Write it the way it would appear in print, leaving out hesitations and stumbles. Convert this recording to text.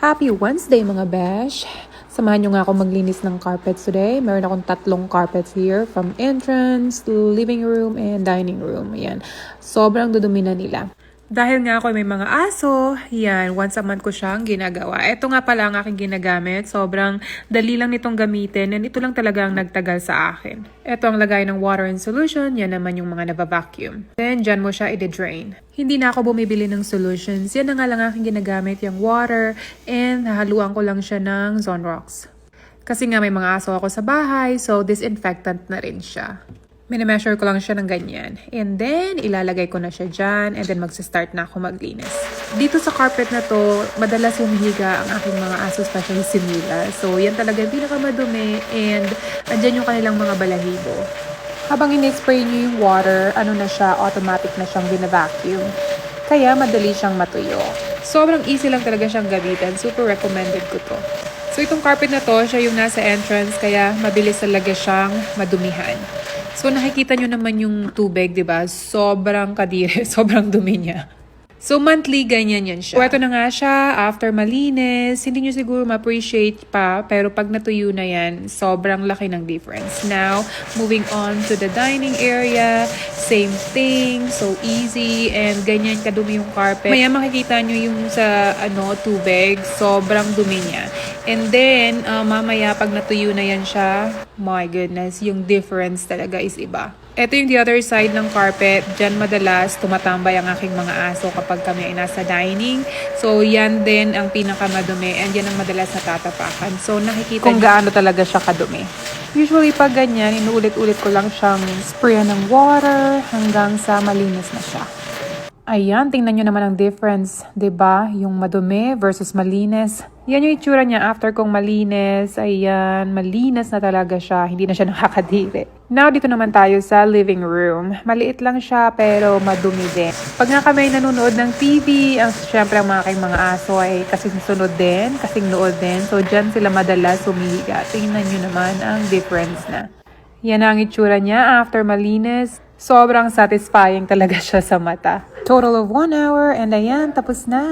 Happy Wednesday mga besh! Samahan nyo nga ako maglinis ng carpets today. Meron akong 3 carpets here from entrance to living room and dining room. Ayan. Sobrang dudumi na nila. Dahil nga ako may mga aso, yan, once a month ko siyang ginagawa. Ito nga pala ang aking ginagamit. Sobrang dali lang nitong gamitin and ito lang talaga ang nagtagal sa akin. Ito ang lagay ng water and solution. Yan naman yung mga nabavacuum. Then, dyan mo siya i-drain. Hindi na ako bumibili ng solutions. Yan na nga lang aking ginagamit, yung water, and hahaluan ko lang siya ng Zonrox. Kasi nga may mga aso ako sa bahay, so disinfectant na rin siya. Minimeasure ko lang siya ng ganyan. And then, ilalagay ko na siya dyan. And then, magsistart na ako maglinis. Dito sa carpet na to, madalas humihiga ang aking mga aso, especially si Mila. So, yan talaga yung pinakamadumi. And, andyan yung kanilang mga balahibo. Habang in-spray nyo yung water, ano na siya, automatic na siyang bina-vacuum. Kaya, madali siyang matuyo. Sobrang easy lang talaga siyang gamitin. Super recommended ko to. So, itong carpet na to, siya yung nasa entrance. Kaya, mabilis talaga siyang madumihan. So, nakikita nyo naman yung tubig, di ba? Sobrang kadiri, sobrang dumi niya. So, monthly, ganyan yan siya. So, ito na nga siya, after malinis, hindi nyo siguro ma-appreciate pa, pero pag natuyo na yan, sobrang laki ng difference. Now, moving on to the dining area, same thing, so easy, and ganyan kadumi yung carpet. Maya makikita nyo yung sa tubig, sobrang dumi niya. And then, mamaya pag natuyo na yan siya, my goodness, yung difference talaga is iba. Ito yung the other side ng carpet. Diyan madalas tumatambay ang aking mga aso kapag kami ay nasa dining. So, yan din ang pinakamadumi and yan ang madalas natatapakan. So, nakikita kung gaano talaga siya kadumi. Usually, pag ganyan, inuulit-ulit ko lang siyang sprayan ng water hanggang sa malinis na siya. Ayan, tingnan nyo naman ang difference, 'di ba? Yung madumi versus malinis. Yan yung itsura niya after kong malinis. Ayan, malinis na talaga siya. Hindi na siya nakakadiri. Now, dito naman tayo sa living room. Maliit lang siya pero madumi din. Pag nga kami nanonood ng TV, syempre ang mga aso ay kasing sunod din, kasing nood din. So, dyan sila madalas humihiga. Tingnan nyo naman ang difference na. Yan ang itsura niya after malinis. Sobrang satisfying talaga siya sa mata. Total of 1 hour and ayan, tapos na.